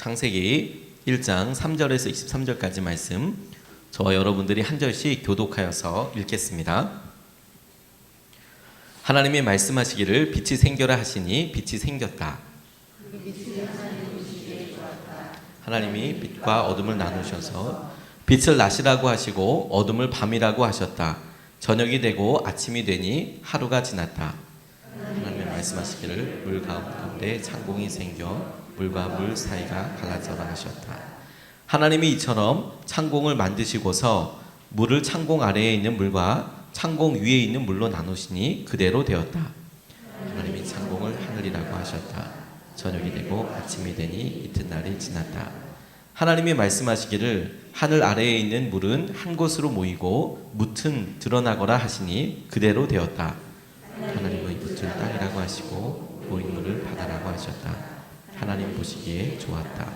창세기 1장 3절에서 23절까지 말씀 저와 여러분들이 한 절씩 교독하여서 읽겠습니다. 하나님이 말씀하시기를 빛이 생겨라 하시니 빛이 생겼다. 하나님이 빛과 어둠을 나누셔서 빛을 낮이라고 하시고 어둠을 밤이라고 하셨다. 저녁이 되고 아침이 되니 하루가 지났다. 하나님이 말씀하시기를 물 가운데 창공이 생겨 물과 물 사이가 갈라져라 하셨다. 하나님이 이처럼 창공을 만드시고서 물을 창공 아래에 있는 물과 창공 위에 있는 물로 나누시니 그대로 되었다. 하나님이 창공을 하늘이라고 하셨다. 저녁이 되고 아침이 되니 이튿날이 지났다. 하나님이 말씀하시기를 하늘 아래에 있는 물은 한 곳으로 모이고 묻은 드러나거라 하시니 그대로 되었다. 하나님의 묻은 땅이라고 하시고 모인 물을 바다라고 하셨다. 하나님 보시기에 좋았다.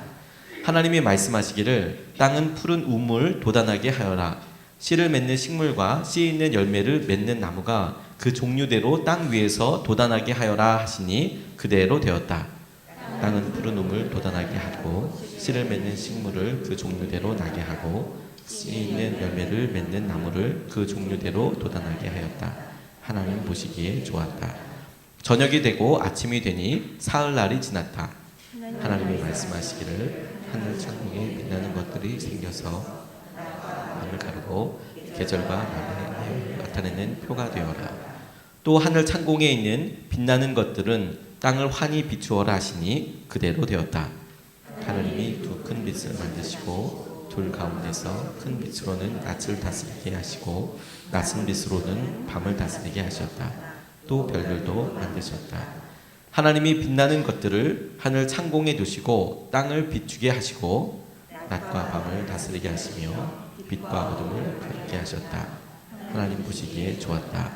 하나님이 말씀하시기를 땅은 푸른 우물 돋아나게 하여라. 씨를 맺는 식물과 씨 있는 열매를 맺는 나무가 그 종류대로 땅 위에서 돋아나게 하여라 하시니 그대로 되었다. 땅은 푸른 우물 돋아나게 하고 씨를 맺는 식물을 그 종류대로 나게 하고 씨 있는 열매를 맺는 나무를 그 종류대로 돋아나게 하였다. 하나님 보시기에 좋았다. 저녁이 되고 아침이 되니 사흘날이 지났다. 하나님이 말씀하시기를 하늘 창공에 빛나는 것들이 생겨서 밤을 가르고 계절과 날을 나타내는 표가 되어라. 또 하늘 창공에 있는 빛나는 것들은 땅을 환히 비추어라 하시니 그대로 되었다. 하나님이 두 큰 빛을 만드시고 둘 가운데서 큰 빛으로는 낯을 다스리게 하시고 낯은 빛으로는 밤을 다스리게 하셨다. 또 별들도 만드셨다. 하나님이 빛나는 것들을 하늘 창공에 두시고 땅을 비추게 하시고 낮과 밤을 다스리게 하시며 빛과 어둠을 가리게 하셨다. 하나님 보시기에 좋았다.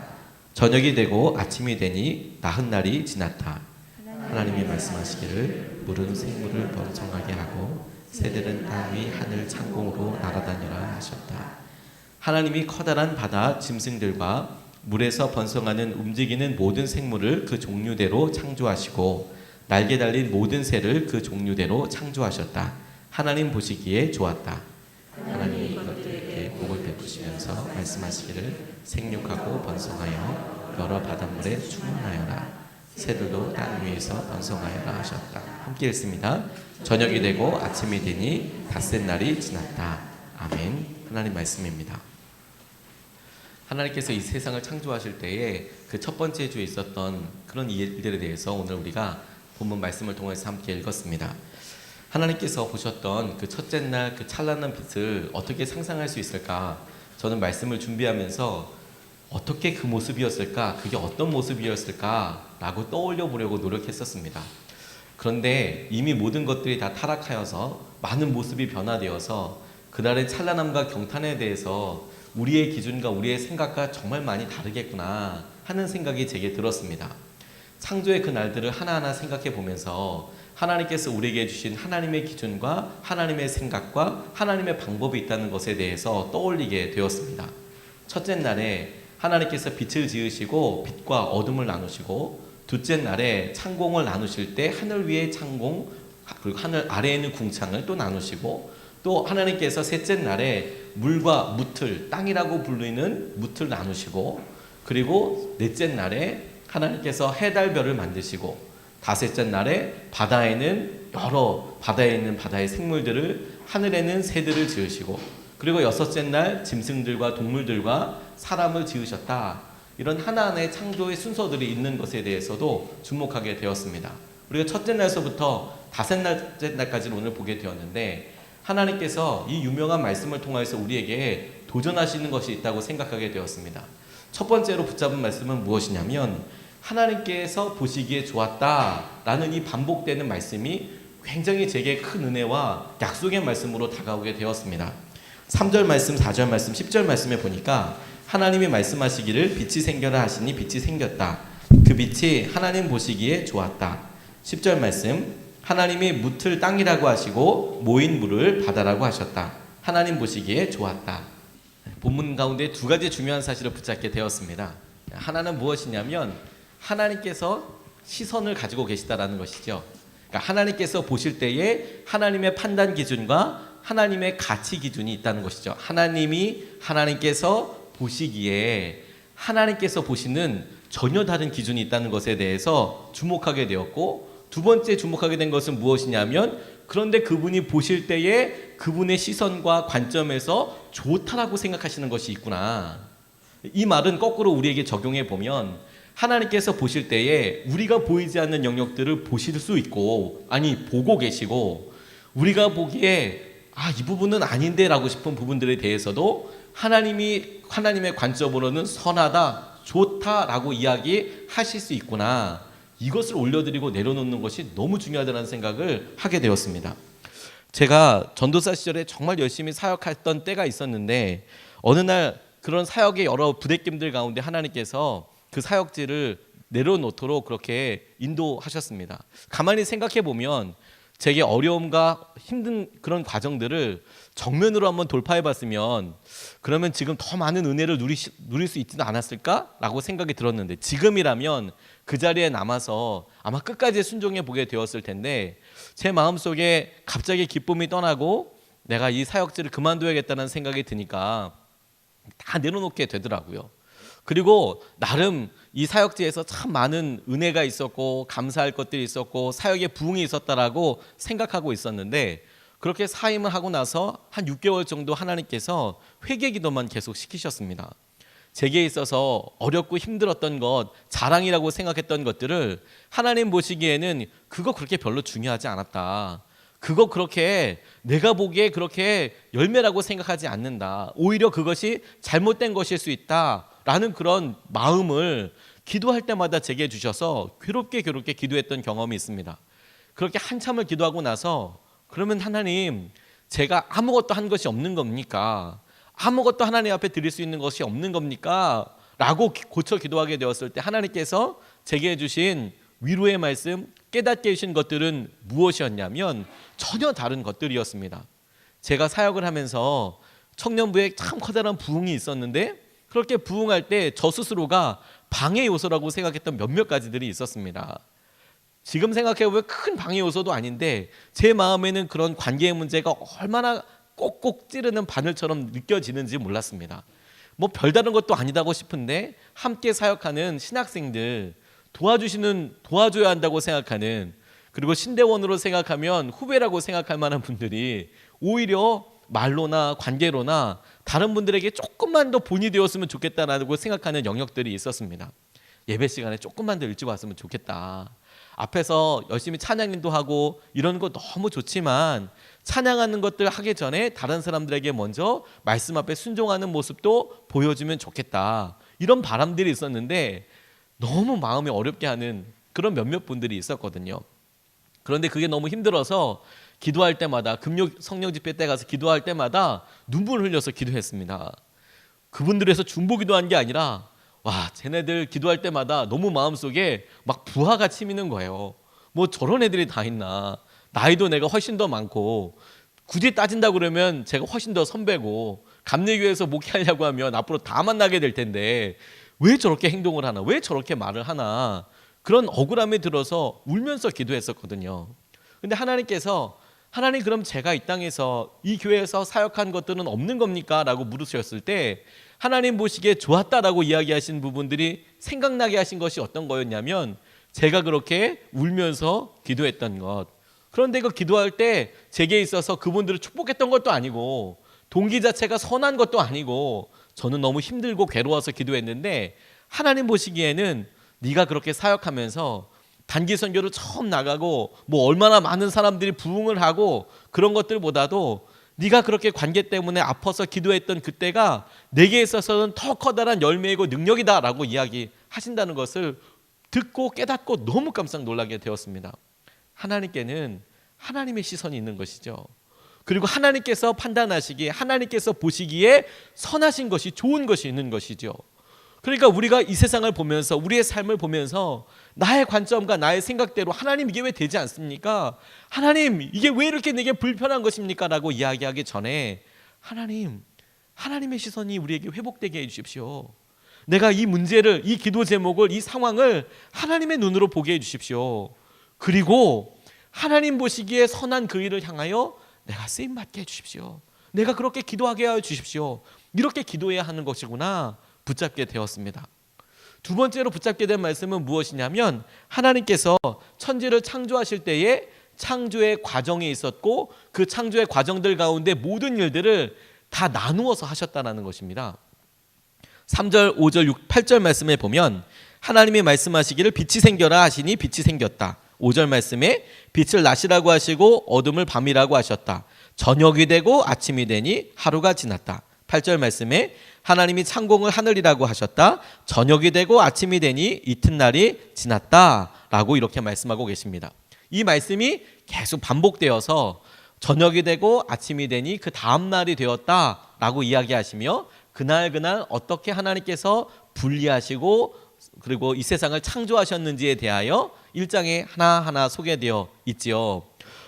저녁이 되고 아침이 되니 나흔날이 지났다. 하나님이 말씀하시기를 물은 생물을 번성하게 하고 새들은 땅 위 하늘 창공으로 날아다니라 하셨다. 하나님이 커다란 바다 짐승들과 물에서 번성하는 움직이는 모든 생물을 그 종류대로 창조하시고 날개 달린 모든 새를 그 종류대로 창조하셨다. 하나님 보시기에 좋았다. 하나님이 이것들에게 복을 베푸시면서 말씀하시기를 생육하고 번성하여 여러 바닷물에 충만하여라. 새들도 땅 위에서 번성하여라 하셨다. 함께 읽습니다. 저녁이 되고 아침이 되니 닷새 날이 지났다. 아멘. 하나님 말씀입니다. 하나님께서 이 세상을 창조하실 때에 그 첫 번째 주에 있었던 그런 일들에 대해서 오늘 우리가 본문 말씀을 통해서 함께 읽었습니다. 하나님께서 보셨던 그 첫째 날 그 찬란한 빛을 어떻게 상상할 수 있을까? 저는 말씀을 준비하면서 어떻게 그 모습이었을까? 그게 어떤 모습이었을까? 라고 떠올려 보려고 노력했었습니다. 그런데 이미 모든 것들이 다 타락하여서 많은 모습이 변화되어서 그날의 찬란함과 경탄에 대해서 우리의 기준과 우리의 생각과 정말 많이 다르겠구나 하는 생각이 제게 들었습니다. 창조의 그 날들을 하나하나 생각해 보면서 하나님께서 우리에게 주신 하나님의 기준과 하나님의 생각과 하나님의 방법이 있다는 것에 대해서 떠올리게 되었습니다. 첫째 날에 하나님께서 빛을 지으시고 빛과 어둠을 나누시고 둘째 날에 창공을 나누실 때 하늘 위의 창공 그리고 하늘 아래에 있는 궁창을 또 나누시고 또 하나님께서 셋째 날에 물과 묻을 땅이라고 불리는 묻을 나누시고 그리고 넷째 날에 하나님께서 해달별을 만드시고 다섯째 날에 바다에는 여러 바다에 있는 바다의 생물들을 하늘에는 새들을 지으시고 그리고 여섯째 날 짐승들과 동물들과 사람을 지으셨다. 이런 하나하나의 창조의 순서들이 있는 것에 대해서도 주목하게 되었습니다. 우리가 첫째 날서부터 다섯째 날까지는 오늘 보게 되었는데 하나님께서 이 유명한 말씀을 통해서 우리에게 도전하시는 것이 있다고 생각하게 되었습니다. 첫 번째로 붙잡은 말씀은 무엇이냐면 하나님께서 보시기에 좋았다라는 이 반복되는 말씀이 굉장히 제게 큰 은혜와 약속의 말씀으로 다가오게 되었습니다. 3절 말씀, 4절 말씀, 10절 말씀에 보니까 하나님이 말씀하시기를 빛이 생겨라 하시니 빛이 생겼다. 그 빛이 하나님 보시기에 좋았다. 10절 말씀 하나님이 묻을 땅이라고 하시고 모인 물을 바다라고 하셨다. 하나님 보시기에 좋았다. 본문 가운데 두 가지 중요한 사실을 붙잡게 되었습니다. 하나는 무엇이냐면 하나님께서 시선을 가지고 계시다라는 것이죠. 그러니까 하나님께서 보실 때에 하나님의 판단 기준과 하나님의 가치 기준이 있다는 것이죠. 하나님께서 보시기에 하나님께서 보시는 전혀 다른 기준이 있다는 것에 대해서 주목하게 되었고, 두 번째 주목하게 된 것은 무엇이냐면, 그런데 그분이 보실 때에 그분의 시선과 관점에서 좋다라고 생각하시는 것이 있구나. 이 말은 거꾸로 우리에게 적용해 보면, 하나님께서 보실 때에 우리가 보이지 않는 영역들을 보실 수 있고, 아니 보고 계시고, 우리가 보기에 이 부분은 아닌데 라고 싶은 부분들에 대해서도 하나님의 관점으로는 선하다, 좋다라고 이야기하실 수 있구나. 이것을 올려드리고 내려놓는 것이 너무 중요하다는 생각을 하게 되었습니다. 제가 전도사 시절에 정말 열심히 사역했던 때가 있었는데, 어느 날 그런 사역의 여러 부대낌들 가운데 하나님께서 그 사역지를 내려놓도록 그렇게 인도하셨습니다. 가만히 생각해 보면 제게 어려움과 힘든 그런 과정들을 정면으로 한번 돌파해 봤으면 그러면 지금 더 많은 은혜를 누릴 수 있지는 않았을까라고 생각이 들었는데, 지금이라면 그 자리에 남아서 아마 끝까지 순종해 보게 되었을 텐데, 제 마음속에 갑자기 기쁨이 떠나고 내가 이 사역지를 그만둬야겠다는 생각이 드니까 다 내려놓게 되더라고요. 그리고 나름 이 사역지에서 참 많은 은혜가 있었고 감사할 것들이 있었고 사역의 부흥이 있었다라고 생각하고 있었는데, 그렇게 사임을 하고 나서 한 6개월 정도 하나님께서 회개 기도만 계속 시키셨습니다. 제게 있어서 어렵고 힘들었던 것, 자랑이라고 생각했던 것들을 하나님 보시기에는 그거 그렇게 별로 중요하지 않았다. 그거 그렇게 내가 보기에 그렇게 열매라고 생각하지 않는다. 오히려 그것이 잘못된 것일 수 있다라는 그런 마음을 기도할 때마다 제게 주셔서 괴롭게 기도했던 경험이 있습니다. 그렇게 한참을 기도하고 나서, 그러면 하나님, 제가 아무것도 한 것이 없는 겁니까? 아무것도 하나님 앞에 드릴 수 있는 것이 없는 겁니까? 라고 고쳐 기도하게 되었을 때 하나님께서 제게 해주신 위로의 말씀, 깨닫게 해주신 것들은 무엇이었냐면 전혀 다른 것들이었습니다. 제가 사역을 하면서 청년부에 참 커다란 부흥이 있었는데, 그렇게 부흥할 때 저 스스로가 방해 요소라고 생각했던 몇몇 가지들이 있었습니다. 지금 생각해보면 큰 방해 요소도 아닌데 제 마음에는 그런 관계의 문제가 얼마나 꼭꼭 찌르는 바늘처럼 느껴지는지 몰랐습니다. 뭐 별다른 것도 아니다고 싶은데 함께 사역하는 신학생들, 도와줘야 한다고 생각하는, 그리고 신대원으로 생각하면 후배라고 생각할 만한 분들이 오히려 말로나 관계로나 다른 분들에게 조금만 더 본이 되었으면 좋겠다라고 생각하는 영역들이 있었습니다. 예배 시간에 조금만 더 일찍 왔으면 좋겠다. 앞에서 열심히 찬양도 하고 이런 거 너무 좋지만 찬양하는 것들 하기 전에 다른 사람들에게 먼저 말씀 앞에 순종하는 모습도 보여주면 좋겠다. 이런 바람들이 있었는데 너무 마음이 어렵게 하는 그런 몇몇 분들이 있었거든요. 그런데 그게 너무 힘들어서 기도할 때마다, 금요 성령 집회 때 가서 기도할 때마다 눈물을 흘려서 기도했습니다. 그분들에서 중보기도한 게 아니라, 와, 쟤네들 기도할 때마다 너무 마음속에 막 부하가 치미는 거예요. 뭐 저런 애들이 다 있나. 나이도 내가 훨씬 더 많고, 굳이 따진다 그러면 제가 훨씬 더 선배고, 감리교회에서 목회하려고 하면 앞으로 다 만나게 될 텐데 왜 저렇게 행동을 하나, 왜 저렇게 말을 하나, 그런 억울함이 들어서 울면서 기도했었거든요. 근데 하나님께서, 하나님, 그럼 제가 이 땅에서 이 교회에서 사역한 것들은 없는 겁니까? 라고 물으셨을 때 하나님 보시기에 좋았다라고 이야기하신 부분들이 생각나게 하신 것이 어떤 거였냐면, 제가 그렇게 울면서 기도했던 것. 그런데 그 기도할 때 제게 있어서 그분들을 축복했던 것도 아니고 동기 자체가 선한 것도 아니고 저는 너무 힘들고 괴로워서 기도했는데, 하나님 보시기에는 네가 그렇게 사역하면서 단기 선교를 처음 나가고 뭐 얼마나 많은 사람들이 부흥을 하고 그런 것들보다도 네가 그렇게 관계 때문에 아파서 기도했던 그때가 내게 있어서는 더 커다란 열매이고 능력이다라고 이야기하신다는 것을 듣고 깨닫고 너무 깜짝 놀라게 되었습니다. 하나님께는 하나님의 시선이 있는 것이죠. 그리고 하나님께서 판단하시기에, 하나님께서 보시기에 선하신 것이, 좋은 것이 있는 것이죠. 그러니까 우리가 이 세상을 보면서, 우리의 삶을 보면서 나의 관점과 나의 생각대로 하나님 이게 왜 되지 않습니까? 하나님 이게 왜 이렇게 내게 불편한 것입니까? 라고 이야기하기 전에 하나님의 시선이 우리에게 회복되게 해주십시오. 내가 이 문제를, 이 기도 제목을, 이 상황을 하나님의 눈으로 보게 해주십시오. 그리고 하나님 보시기에 선한 그 일을 향하여 내가 쓰임받게 해주십시오. 내가 그렇게 기도하게 하여 주십시오. 이렇게 기도해야 하는 것이구나 붙잡게 되었습니다. 두 번째로 붙잡게 된 말씀은 무엇이냐면 하나님께서 천지를 창조하실 때에 창조의 과정이 있었고 그 창조의 과정들 가운데 모든 일들을 다 나누어서 하셨다는 것입니다. 3절, 5절, 6, 8절 말씀에 보면 하나님이 말씀하시기를 빛이 생겨라 하시니 빛이 생겼다. 5절 말씀에 빛을 낮이라고 하시고 어둠을 밤이라고 하셨다. 저녁이 되고 아침이 되니 하루가 지났다. 8절 말씀에 하나님이 창공을 하늘이라고 하셨다. 저녁이 되고 아침이 되니 이튿날이 지났다 라고 이렇게 말씀하고 계십니다. 이 말씀이 계속 반복되어서 저녁이 되고 아침이 되니 그 다음 날이 되었다 라고 이야기하시며 그날 어떻게 하나님께서 분리하시고 그리고 이 세상을 창조하셨는지에 대하여 1장에 하나하나 소개되어 있지요.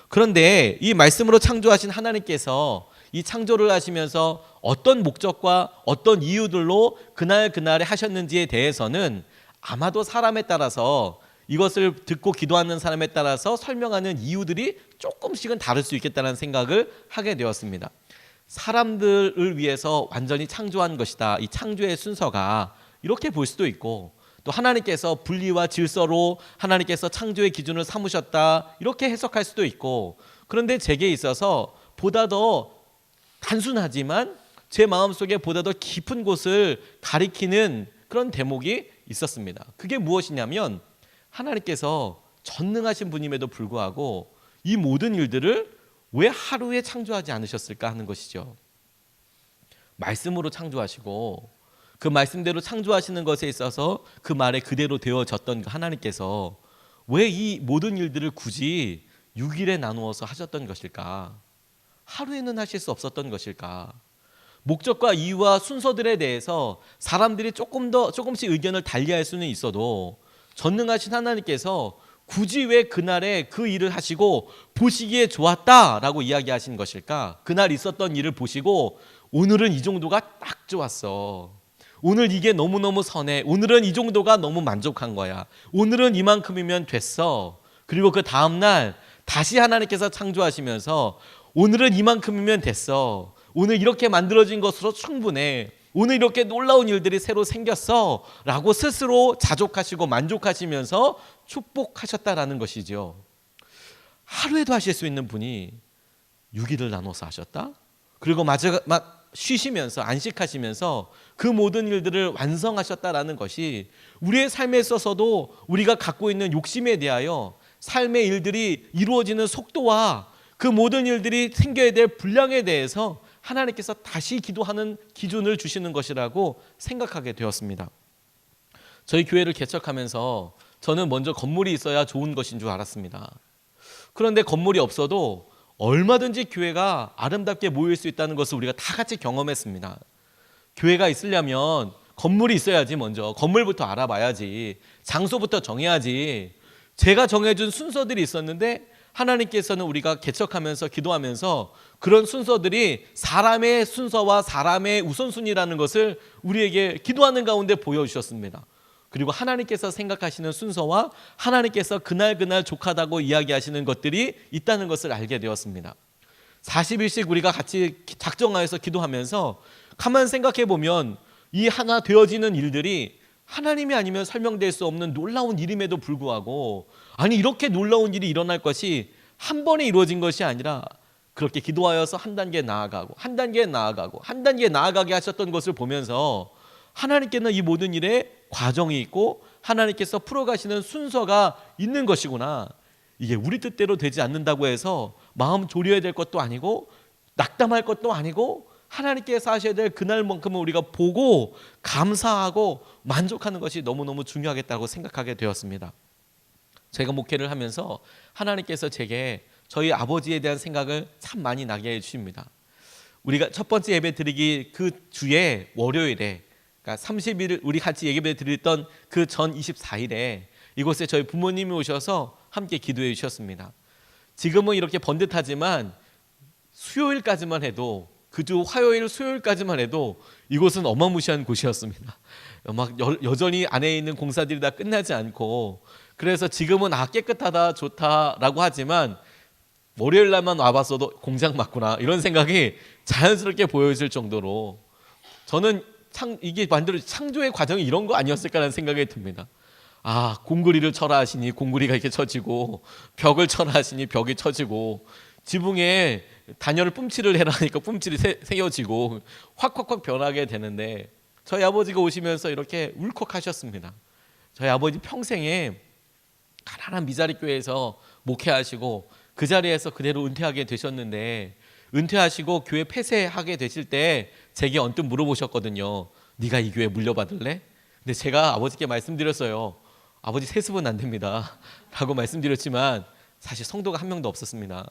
그런데 이 말씀으로 창조하신 하나님께서 이 창조를 하시면서 어떤 목적과 어떤 이유들로 그날에 하셨는지에 대해서는 아마도 사람에 따라서 이것을 듣고 기도하는 사람에 따라서 설명하는 이유들이 조금씩은 다를 수 있겠다는 생각을 하게 되었습니다. 사람들을 위해서 완전히 창조한 것이다. 이 창조의 순서가 이렇게 볼 수도 있고 또 하나님께서 분리와 질서로 하나님께서 창조의 기준을 삼으셨다. 이렇게 해석할 수도 있고 그런데 제게 있어서 보다 더 단순하지만 제 마음속에 보다 더 깊은 곳을 가리키는 그런 대목이 있었습니다. 그게 무엇이냐면 하나님께서 전능하신 분임에도 불구하고 이 모든 일들을 왜 하루에 창조하지 않으셨을까 하는 것이죠. 말씀으로 창조하시고 그 말씀대로 창조하시는 것에 있어서 그 말에 그대로 되어졌던 하나님께서 왜 이 모든 일들을 굳이 6일에 나누어서 하셨던 것일까? 하루에는 하실 수 없었던 것일까? 목적과 이유와 순서들에 대해서 사람들이 조금씩 의견을 달리할 수는 있어도 전능하신 하나님께서 굳이 왜 그날에 그 일을 하시고 보시기에 좋았다라고 이야기하신 것일까? 그날 있었던 일을 보시고 오늘은 이 정도가 딱 좋았어. 오늘 이게 너무너무 선해. 오늘은 이 정도가 너무 만족한 거야. 오늘은 이만큼이면 됐어. 그리고 그 다음날 다시 하나님께서 창조하시면서 오늘은 이만큼이면 됐어. 오늘 이렇게 만들어진 것으로 충분해. 오늘 이렇게 놀라운 일들이 새로 생겼어 라고 스스로 자족하시고 만족하시면서 축복하셨다라는 것이죠. 하루에도 하실 수 있는 분이 6일을 나눠서 하셨다? 그리고 쉬시면서 안식하시면서 그 모든 일들을 완성하셨다라는 것이 우리의 삶에 있어서도 우리가 갖고 있는 욕심에 대하여 삶의 일들이 이루어지는 속도와 그 모든 일들이 생겨야 될 분량에 대해서 하나님께서 다시 기도하는 기준을 주시는 것이라고 생각하게 되었습니다. 저희 교회를 개척하면서 저는 먼저 건물이 있어야 좋은 것인 줄 알았습니다. 그런데 건물이 없어도 얼마든지 교회가 아름답게 모일 수 있다는 것을 우리가 다 같이 경험했습니다. 교회가 있으려면 건물이 있어야지 먼저 건물부터 알아봐야지 장소부터 정해야지 제가 정해준 순서들이 있었는데 하나님께서는 우리가 개척하면서 기도하면서 그런 순서들이 사람의 순서와 사람의 우선순위라는 것을 우리에게 기도하는 가운데 보여주셨습니다. 그리고 하나님께서 생각하시는 순서와 하나님께서 그날 족하다고 이야기하시는 것들이 있다는 것을 알게 되었습니다. 40일씩 우리가 같이 작정하여서 기도하면서 가만 생각해 보면 이 하나 되어지는 일들이 하나님이 아니면 설명될 수 없는 놀라운 일임에도 불구하고 아니 이렇게 놀라운 일이 일어날 것이 한 번에 이루어진 것이 아니라 그렇게 기도하여서 한 단계 나아가고 한 단계 나아가게 하셨던 것을 보면서 하나님께는 이 모든 일에 과정이 있고 하나님께서 풀어가시는 순서가 있는 것이구나. 이게 우리 뜻대로 되지 않는다고 해서 마음 졸여야 될 것도 아니고 낙담할 것도 아니고 하나님께서 하셔야 될 그날만큼은 우리가 보고 감사하고 만족하는 것이 너무너무 중요하겠다고 생각하게 되었습니다. 제가 목회를 하면서 하나님께서 제게 저희 아버지에 대한 생각을 참 많이 나게 해주십니다. 우리가 첫 번째 예배 드리기 그 주에 월요일에 그러니까 30일 우리 같이 예배 드렸던 그 전 24일에 이곳에 저희 부모님이 오셔서 함께 기도해 주셨습니다. 지금은 이렇게 번듯하지만 수요일까지만 해도 그 주 화요일 수요일까지만 해도 이곳은 어마무시한 곳이었습니다. 막 여전히 안에 있는 공사들이 다 끝나지 않고 그래서 지금은 깨끗하다 좋다라고 하지만 월요일 날만 와봤어도 공장 맞구나 이런 생각이 자연스럽게 보여질 정도로 저는 이게 만들어 창조의 과정이 이런 거 아니었을까라는 생각이 듭니다. 공구리를 쳐라 하시니 공구리가 이렇게 쳐지고 벽을 쳐라 하시니 벽이 쳐지고 지붕에 단열을 뿜칠을 해라 하니까 뿜칠이 새겨지고 확 변하게 되는데 저희 아버지가 오시면서 이렇게 울컥하셨습니다. 저희 아버지 평생에 가난한 미자리 교회에서 목회하시고 그 자리에서 그대로 은퇴하게 되셨는데 은퇴하시고 교회 폐쇄하게 되실 때 제게 언뜻 물어보셨거든요. 네가 이 교회 물려받을래? 근데 제가 아버지께 말씀드렸어요. 아버지 세습은 안 됩니다 라고 말씀드렸지만 사실 성도가 한 명도 없었습니다.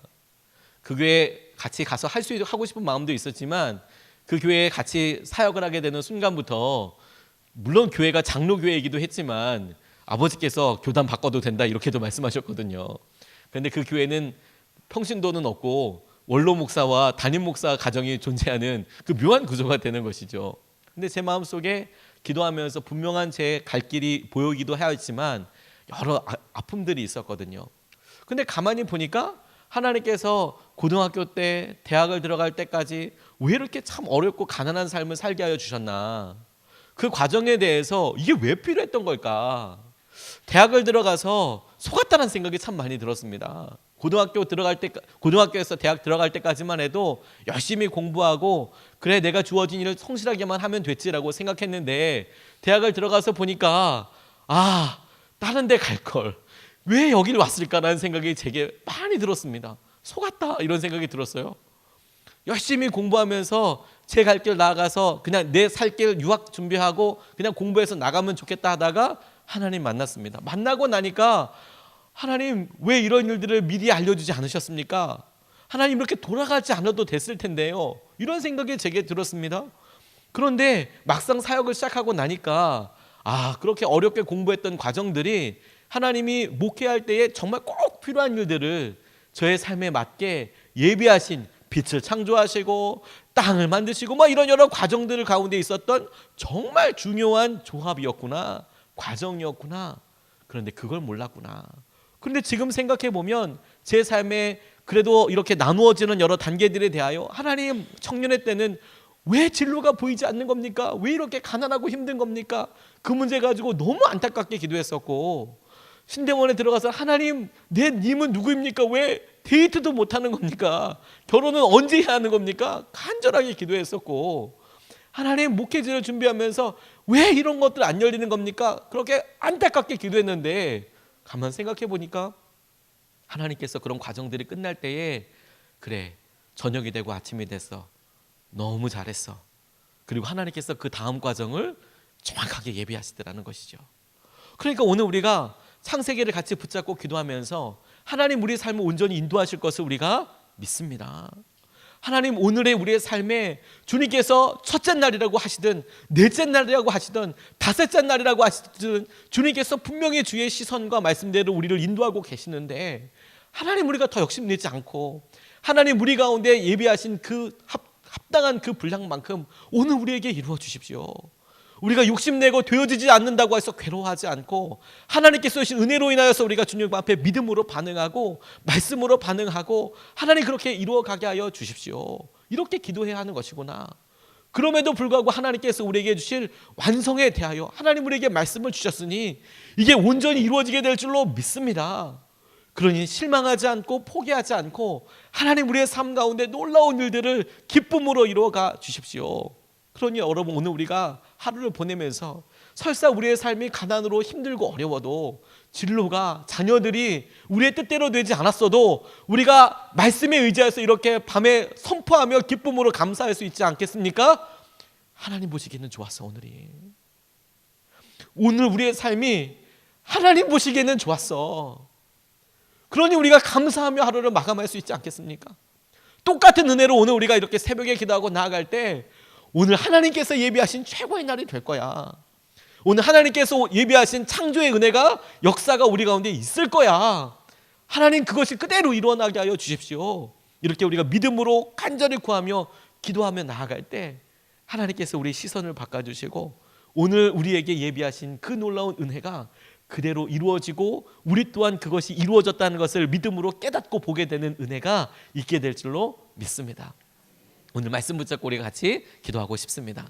그 교회에 같이 가서 하고 싶은 마음도 있었지만 그 교회에 같이 사역을 하게 되는 순간부터 물론 교회가 장로교회이기도 했지만 아버지께서 교단 바꿔도 된다 이렇게도 말씀하셨거든요. 그런데 그 교회는 평신도는 없고 원로 목사와 담임 목사 가정이 존재하는 그 묘한 구조가 되는 것이죠. 근데 제 마음속에 기도하면서 분명한 제 갈 길이 보이기도 하였지만 여러 아픔들이 있었거든요. 근데 가만히 보니까 하나님께서 고등학교 때 대학을 들어갈 때까지 왜 이렇게 참 어렵고 가난한 삶을 살게 하여 주셨나, 그 과정에 대해서 이게 왜 필요했던 걸까. 대학을 들어가서 속았다는 생각이 참 많이 들었습니다. 고등학교에서 대학 들어갈 때까지만 해도 열심히 공부하고 그래 내가 주어진 일을 성실하게만 하면 됐지라고 생각했는데 대학을 들어가서 보니까 다른 데 갈 걸 왜 여기를 왔을까라는 생각이 제게 많이 들었습니다. 속았다 이런 생각이 들었어요. 열심히 공부하면서 제 갈 길 나아가서 그냥 내 살 길 유학 준비하고 그냥 공부해서 나가면 좋겠다 하다가 하나님 만났습니다. 만나고 나니까 하나님 왜 이런 일들을 미리 알려주지 않으셨습니까? 하나님 이렇게 돌아가지 않아도 됐을 텐데요. 이런 생각이 제게 들었습니다. 그런데 막상 사역을 시작하고 나니까 그렇게 어렵게 공부했던 과정들이 하나님이 목회할 때에 정말 꼭 필요한 일들을 저의 삶에 맞게 예비하신, 빛을 창조하시고 땅을 만드시고 이런 여러 과정들 가운데 있었던 정말 중요한 조합이었구나, 과정이었구나. 그런데 그걸 몰랐구나. 그런데 지금 생각해 보면 제 삶에 그래도 이렇게 나누어지는 여러 단계들에 대하여 하나님, 청년의 때는 왜 진로가 보이지 않는 겁니까? 왜 이렇게 가난하고 힘든 겁니까? 그 문제 가지고 너무 안타깝게 기도했었고, 신대원에 들어가서 하나님, 내 님은 누구입니까? 왜 데이트도 못하는 겁니까? 결혼은 언제 해야 하는 겁니까? 간절하게 기도했었고, 하나님, 목회지를 준비하면서 왜 이런 것들 안 열리는 겁니까? 그렇게 안타깝게 기도했는데 가만 생각해 보니까 하나님께서 그런 과정들이 끝날 때에 그래, 저녁이 되고 아침이 됐어, 너무 잘했어. 그리고 하나님께서 그 다음 과정을 정확하게 예비하시더라는 것이죠. 그러니까 오늘 우리가 창세기를 같이 붙잡고 기도하면서 하나님 우리의 삶을 온전히 인도하실 것을 우리가 믿습니다. 하나님 오늘의 우리의 삶에 주님께서 첫째 날이라고 하시든 넷째 날이라고 하시든 다섯째 날이라고 하시든 주님께서 분명히 주의 시선과 말씀대로 우리를 인도하고 계시는데, 하나님 우리가 더 욕심내지 않고 하나님 우리 가운데 예비하신 그 합당한 그 분량만큼 오늘 우리에게 이루어 주십시오. 우리가 욕심내고 되어지지 않는다고 해서 괴로워하지 않고 하나님께서 주신 은혜로 인하여서 우리가 주님 앞에 믿음으로 반응하고 말씀으로 반응하고 하나님 그렇게 이루어가게 하여 주십시오. 이렇게 기도해야 하는 것이구나. 그럼에도 불구하고 하나님께서 우리에게 주실 완성에 대하여 하나님 우리에게 말씀을 주셨으니 이게 온전히 이루어지게 될 줄로 믿습니다. 그러니 실망하지 않고 포기하지 않고 하나님 우리의 삶 가운데 놀라운 일들을 기쁨으로 이루어가 주십시오. 그러니 여러분 오늘 우리가 하루를 보내면서 설사 우리의 삶이 가난으로 힘들고 어려워도 진로가 자녀들이 우리의 뜻대로 되지 않았어도 우리가 말씀에 의지해서 이렇게 밤에 선포하며 기쁨으로 감사할 수 있지 않겠습니까? 하나님 보시기에는 좋았어. 오늘 우리의 삶이 하나님 보시기에는 좋았어. 그러니 우리가 감사하며 하루를 마감할 수 있지 않겠습니까? 똑같은 은혜로 오늘 우리가 이렇게 새벽에 기도하고 나아갈 때 오늘 하나님께서 예비하신 최고의 날이 될 거야. 오늘 하나님께서 예비하신 창조의 은혜가 역사가 우리 가운데 있을 거야. 하나님 그것이 그대로 일어나게 하여 주십시오. 이렇게 우리가 믿음으로 간절히 구하며 기도하며 나아갈 때 하나님께서 우리 시선을 바꿔주시고 오늘 우리에게 예비하신 그 놀라운 은혜가 그대로 이루어지고 우리 또한 그것이 이루어졌다는 것을 믿음으로 깨닫고 보게 되는 은혜가 있게 될 줄로 믿습니다. 오늘 말씀 붙잡고 우리 같이 기도하고 싶습니다.